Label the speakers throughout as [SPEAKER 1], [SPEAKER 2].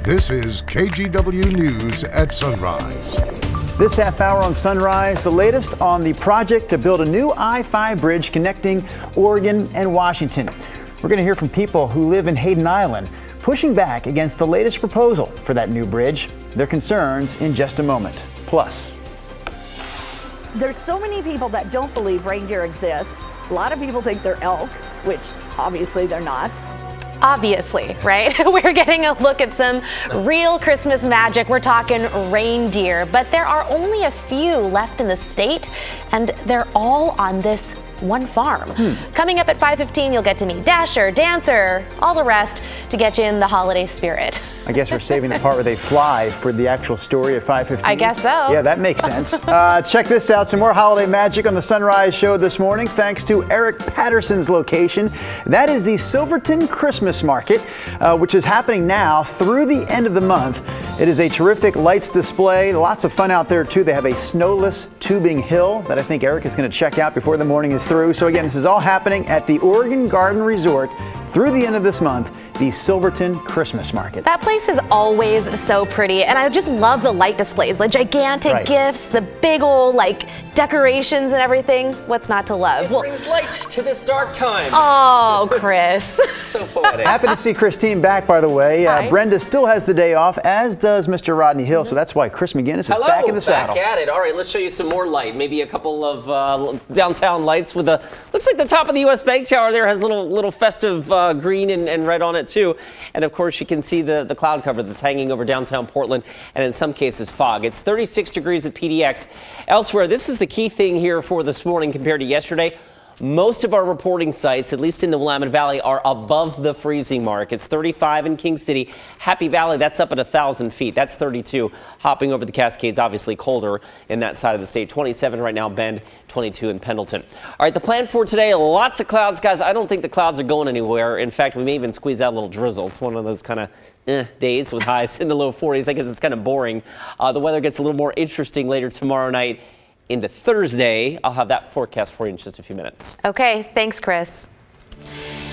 [SPEAKER 1] This is KGW News at Sunrise.
[SPEAKER 2] This half hour on Sunrise, the latest on the project to build a new I-5 bridge connecting Oregon and Washington. We're going to hear from people who live in Hayden Island, pushing back against the latest proposal for that new bridge. Their concerns in just a moment. Plus,
[SPEAKER 3] there's so many people that don't believe reindeer exist. A lot of people think they're elk, which obviously they're not.
[SPEAKER 4] Obviously, right? We're getting a look at some real Christmas magic. We're talking reindeer, but there are only a few left in the state, and they're all on this one farm. Coming up at 5:15, you'll get to meet Dasher, Dancer, all the rest to get you in the holiday spirit.
[SPEAKER 2] I guess we're saving the part where they fly for the actual story at 5:15.
[SPEAKER 4] I guess so.
[SPEAKER 2] Yeah, that makes sense. Check this out. Some more holiday magic on the Sunrise Show this morning, thanks to Eric Patterson's location. That is the Silverton Christmas Market, which is happening now through the end of the month. It is a terrific lights display. Lots of fun out there, too. They have a snowless tubing hill that I think Eric is going to check out before the morning is through. So again, this is all happening at the Oregon Garden Resort through the end of this month, the Silverton Christmas Market.
[SPEAKER 4] That place is always so pretty, and I just love the light displays, the gigantic gifts, the big old decorations and everything. What's not to love?
[SPEAKER 5] It brings light to this dark time.
[SPEAKER 4] Oh, Chris.
[SPEAKER 5] So poetic.
[SPEAKER 2] Happy to see Christine back, by the way. Brenda still has the day off, as does Mr. Rodney Hill, so that's why Chris McGinnis is back in the saddle.
[SPEAKER 5] Back at it. All right, let's show you some more light. Maybe a couple of downtown lights with looks like the top of the U.S. Bank Tower there has little festive green and red on it too. And of course you can see the cloud cover that's hanging over downtown Portland, and in some cases fog. It's 36 degrees at PDX. Elsewhere, this is the key thing here for this morning compared to yesterday. Most of our reporting sites, at least in the Willamette Valley, are above the freezing mark. It's 35 in King City. Happy Valley, that's up at 1,000 feet. That's 32. Hopping over the Cascades, obviously colder in that side of the state. 27 right now, Bend, 22 in Pendleton. All right, the plan for today, lots of clouds. Guys, I don't think the clouds are going anywhere. In fact, we may even squeeze out a little drizzle. It's one of those kind of days with highs in the low 40s. I guess it's kind of boring. The weather gets a little more interesting later tomorrow night into Thursday. I'll have that forecast for you in just a few minutes.
[SPEAKER 4] Okay, thanks, Chris.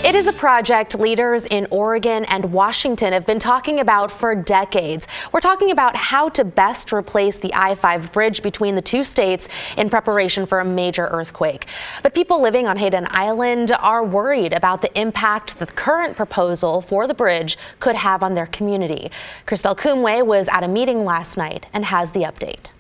[SPEAKER 4] It is a project leaders in Oregon and Washington have been talking about for decades. We're talking about how to best replace the I-5 bridge between the two states in preparation for a major earthquake. But people living on Hayden Island are worried about the impact the current proposal for the bridge could have on their community. Christelle Kumwe was at a meeting last night and has the update.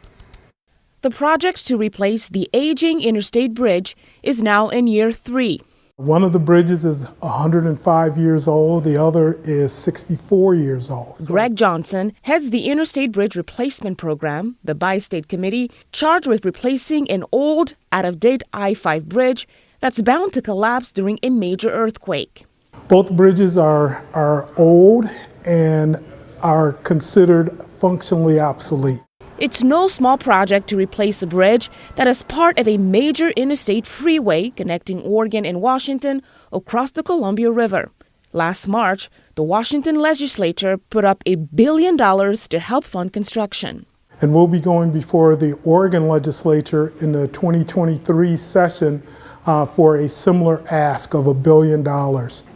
[SPEAKER 6] The project to replace the aging interstate bridge is now in year 3.
[SPEAKER 7] One of the bridges is 105 years old, the other is 64 years old.
[SPEAKER 6] Greg Johnson heads the Interstate Bridge Replacement Program, the bi-state committee charged with replacing an old, out-of-date I-5 bridge that's bound to collapse during a major earthquake.
[SPEAKER 7] Both bridges are old and are considered functionally obsolete.
[SPEAKER 6] It's no small project to replace a bridge that is part of a major interstate freeway connecting Oregon and Washington across the Columbia River. Last March, the Washington legislature put up $1 billion to help fund construction.
[SPEAKER 7] And we'll be going before the Oregon legislature in the 2023 session for a similar ask of $1 billion.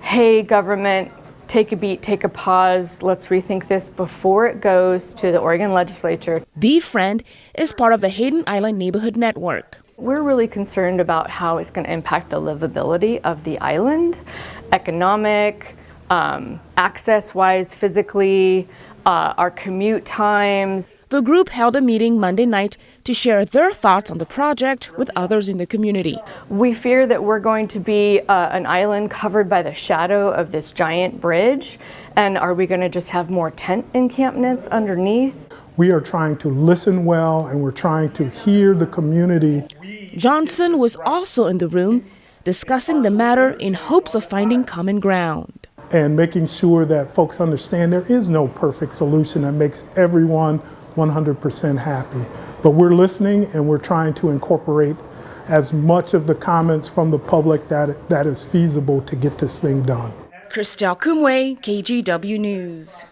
[SPEAKER 8] Hey, government. Take a beat, take a pause. Let's rethink this before it goes to the Oregon legislature.
[SPEAKER 6] Befriend is part of the Hayden Island Neighborhood Network.
[SPEAKER 8] We're really concerned about how it's going to impact the livability of the island, economic, access-wise, physically, our commute times.
[SPEAKER 6] The group held a meeting Monday night to share their thoughts on the project with others in the community.
[SPEAKER 8] We fear that we're going to be an island covered by the shadow of this giant bridge. And are we going to just have more tent encampments underneath?
[SPEAKER 7] We are trying to listen well, and we're trying to hear the community.
[SPEAKER 6] Johnson was also in the room discussing the matter in hopes of finding common ground.
[SPEAKER 7] And making sure that folks understand there is no perfect solution that makes everyone 100% happy. But we're listening, and we're trying to incorporate as much of the comments from the public that is feasible to get this thing done.
[SPEAKER 6] Christelle Kumwe, KGW News.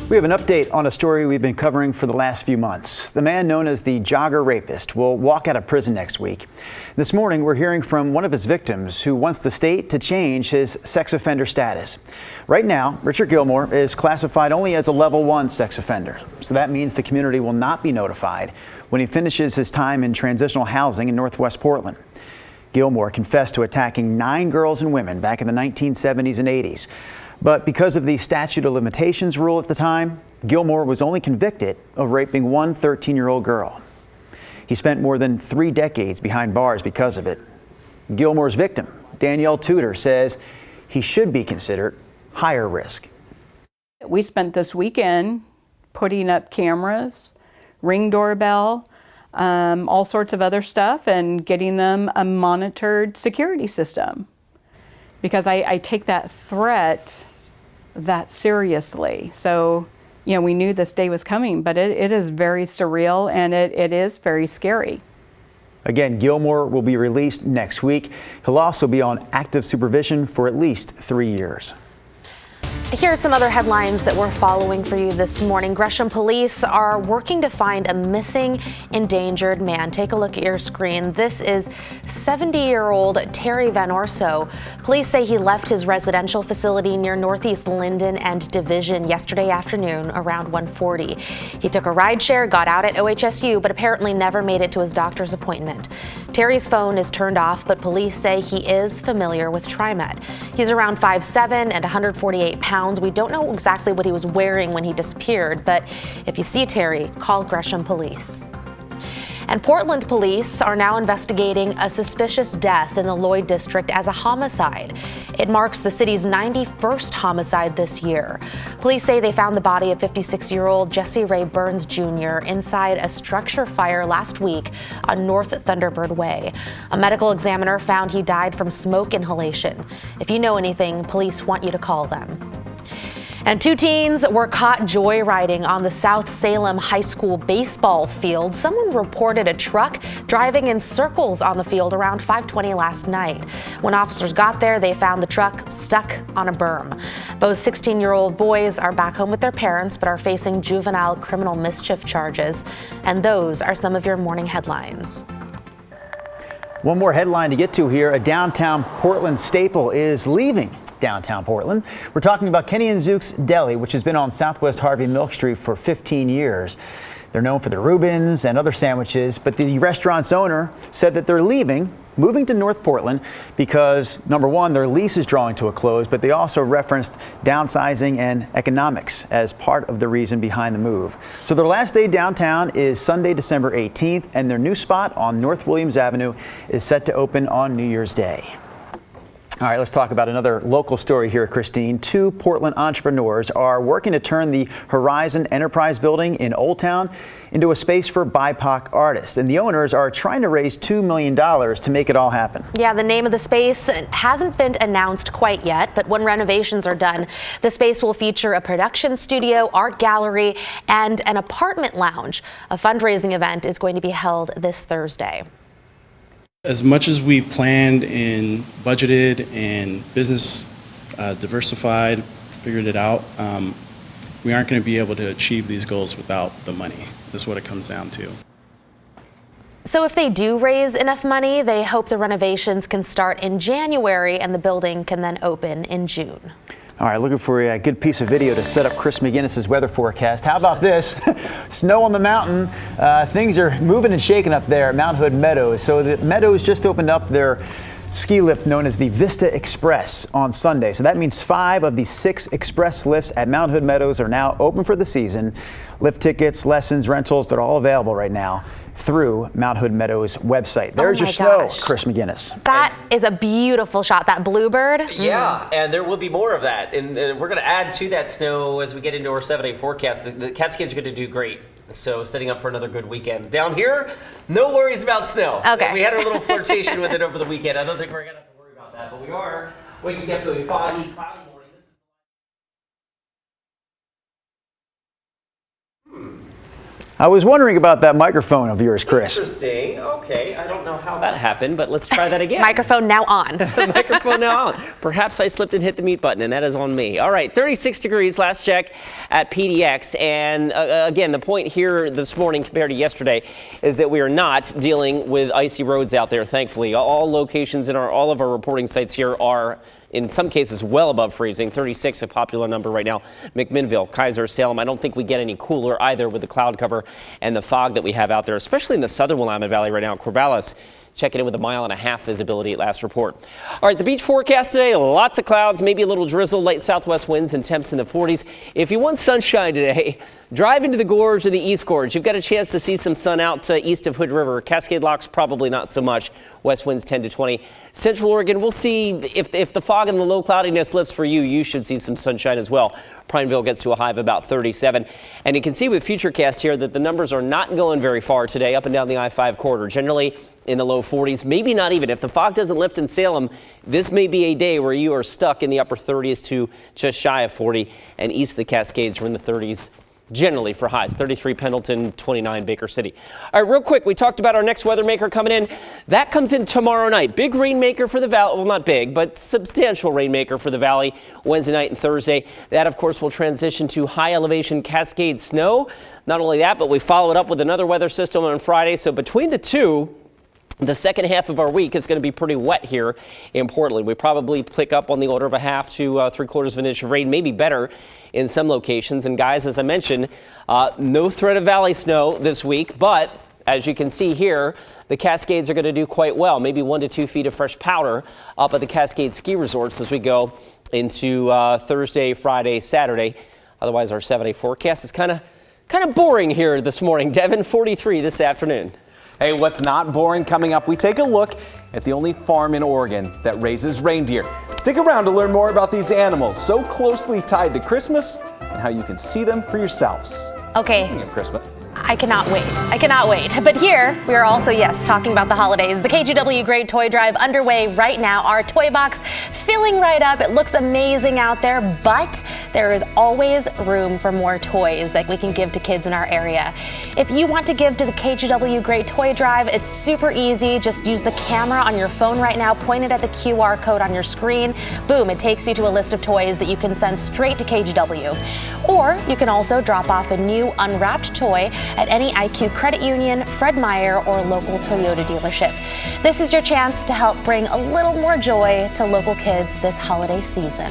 [SPEAKER 2] We have an update on a story we've been covering for the last few months. The man known as the jogger rapist will walk out of prison next week. This morning, we're hearing from one of his victims who wants the state to change his sex offender status. Right now, Richard Gilmore is classified only as a level 1 sex offender. So that means the community will not be notified when he finishes his time in transitional housing in Northwest Portland. Gilmore confessed to attacking 9 girls and women back in the 1970s and 80s. But because of the statute of limitations rule at the time, Gilmore was only convicted of raping one 13-year-old girl. He spent more than 3 decades behind bars because of it. Gilmore's victim, Danielle Tudor, says he should be considered higher risk.
[SPEAKER 9] We spent this weekend putting up cameras, Ring doorbell, all sorts of other stuff, and getting them a monitored security system. Because I take that threat that seriously. So, you know, we knew this day was coming, but it is very surreal and it is very scary.
[SPEAKER 2] Again, Gilmore will be released next week. He'll also be on active supervision for at least 3 years.
[SPEAKER 4] Here are some other headlines that we're following for you this morning. Gresham police are working to find a missing, endangered man. Take a look at your screen. This is 70-year-old Terry Van Orso. Police say he left his residential facility near Northeast Linden and Division yesterday afternoon around 1:40. He took a rideshare, got out at OHSU, but apparently never made it to his doctor's appointment. Terry's phone is turned off, but police say he is familiar with TriMet. He's around 5'7" and 148 pounds. We don't know exactly what he was wearing when he disappeared, but if you see Terry, call Gresham Police. And Portland police are now investigating a suspicious death in the Lloyd district as a homicide. It marks the city's 91st homicide this year. Police say they found the body of 56-year-old Jesse Ray Burns Jr. inside a structure fire last week on North Thunderbird Way. A medical examiner found he died from smoke inhalation. If you know anything, police want you to call them. And 2 teens were caught joyriding on the South Salem High School baseball field. Someone reported a truck driving in circles on the field around 5:20 last night. When officers got there, they found the truck stuck on a berm. Both 16-year-old boys are back home with their parents but are facing juvenile criminal mischief charges. And those are some of your morning headlines.
[SPEAKER 2] One more headline to get to here. A downtown Portland staple is leaving downtown Portland. We're talking about Kenny and Zook's Deli, which has been on Southwest Harvey Milk Street for 15 years. They're known for their Reubens and other sandwiches, but the restaurant's owner said that they're moving to North Portland because, number one, their lease is drawing to a close, but they also referenced downsizing and economics as part of the reason behind the move. So their last day downtown is Sunday, December 18th, and their new spot on North Williams Avenue is set to open on New Year's Day. All right, let's talk about another local story here, Christine. 2 Portland entrepreneurs are working to turn the Horizon Enterprise building in Old Town into a space for BIPOC artists. And the owners are trying to raise $2 million to make it all happen.
[SPEAKER 4] Yeah, the name of the space hasn't been announced quite yet, but when renovations are done, the space will feature a production studio, art gallery, and an apartment lounge. A fundraising event is going to be held this Thursday.
[SPEAKER 10] As much as we've planned and budgeted and business diversified, figured it out, we aren't going to be able to achieve these goals without the money. That's what it comes down to.
[SPEAKER 4] So if they do raise enough money, they hope the renovations can start in January and the building can then open in June.
[SPEAKER 2] All right, looking for a good piece of video to set up Chris McGinnis's weather forecast. How about this? Snow on the mountain. Things are moving and shaking up there at Mount Hood Meadows. So the Meadows just opened up their ski lift known as the Vista Express on Sunday. So that means 5 of the 6 express lifts at Mount Hood Meadows are now open for the season. Lift tickets, lessons, rentals, they're all available right now through Mount Hood Meadows website. There's your snow, Chris McGinnis.
[SPEAKER 4] That is a beautiful shot, that bluebird.
[SPEAKER 5] Yeah, and there will be more of that. And we're going to add to that snow as we get into our 7-day forecast. The Catskills are going to do great. So setting up for another good weekend. Down here, no worries about snow.
[SPEAKER 4] Okay.
[SPEAKER 5] We had a little flirtation with it over the weekend. I don't think we're going to have to worry about that, but we are waking up to a foggy, cloudy morning. This is
[SPEAKER 2] I was wondering about that microphone of yours, Chris.
[SPEAKER 5] Interesting. Okay, I don't know how that happened, but let's try that again.
[SPEAKER 4] Microphone now on.
[SPEAKER 5] Microphone now on. Perhaps I slipped and hit the mute button, and that is on me. All right, 36 degrees last check at PDX. And again, the point here this morning compared to yesterday is that we are not dealing with icy roads out there, thankfully. All locations in all of our reporting sites here are in some cases well above freezing. 36, a popular number right now. McMinnville, Kaiser, Salem. I don't think we get any cooler either with the cloud cover and the fog that we have out there, especially in the southern Willamette Valley right now. Corvallis checking in with 1.5 mile visibility at last report. All right, the beach forecast today, lots of clouds, maybe a little drizzle, light southwest winds and temps in the 40s. If you want sunshine today, drive into the gorge or the East Gorge. You've got a chance to see some sun out east of Hood River. Cascade Locks, probably not so much. West winds 10 to 20. Central Oregon, we'll see if the fog and the low cloudiness lifts for you, you should see some sunshine as well. Prineville gets to a high of about 37. And you can see with Futurecast here that the numbers are not going very far today up and down the I-5 corridor. Generally in the low 40s, maybe not even. If the fog doesn't lift in Salem, this may be a day where you are stuck in the upper 30s to just shy of 40. And east of the Cascades, we're in the 30s. Generally for highs, 33 Pendleton, 29 Baker City. All right, real quick, we talked about our next weather maker coming in. That comes in tomorrow night. Big rainmaker for the valley. Well, not big, but substantial rainmaker for the valley Wednesday night and Thursday. That, of course, will transition to high elevation Cascade snow. Not only that, but we follow it up with another weather system on Friday. So between the two, the second half of our week is going to be pretty wet here in Portland. We probably pick up on the order of a half to 3/4 of an inch of rain, maybe better in some locations. And guys, as I mentioned, no threat of valley snow this week, but as you can see here, the Cascades are going to do quite well. Maybe 1 to 2 feet of fresh powder up at the Cascade ski resorts as we go into Thursday, Friday, Saturday. Otherwise, our 7-day forecast is kind of boring here this morning. Devin, 43 this afternoon.
[SPEAKER 11] Hey, what's not boring? Coming up, we take a look at the only farm in Oregon that raises reindeer. Stick around to learn more about these animals so closely tied to Christmas and how you can see them for yourselves.
[SPEAKER 4] Okay.
[SPEAKER 11] Speaking of Christmas.
[SPEAKER 4] I cannot wait. I cannot wait. But here we are also, yes, talking about the holidays. The KGW Great Toy Drive underway right now. Our toy box filling right up. It looks amazing out there, but there is always room for more toys that we can give to kids in our area. If you want to give to the KGW Great Toy Drive, it's super easy. Just use the camera on your phone right now, point it at the QR code on your screen. Boom, it takes you to a list of toys that you can send straight to KGW. Or you can also drop off a new unwrapped toy at any IQ credit union, Fred Meyer, or local Toyota dealership. This is your chance to help bring a little more joy to local kids this holiday season.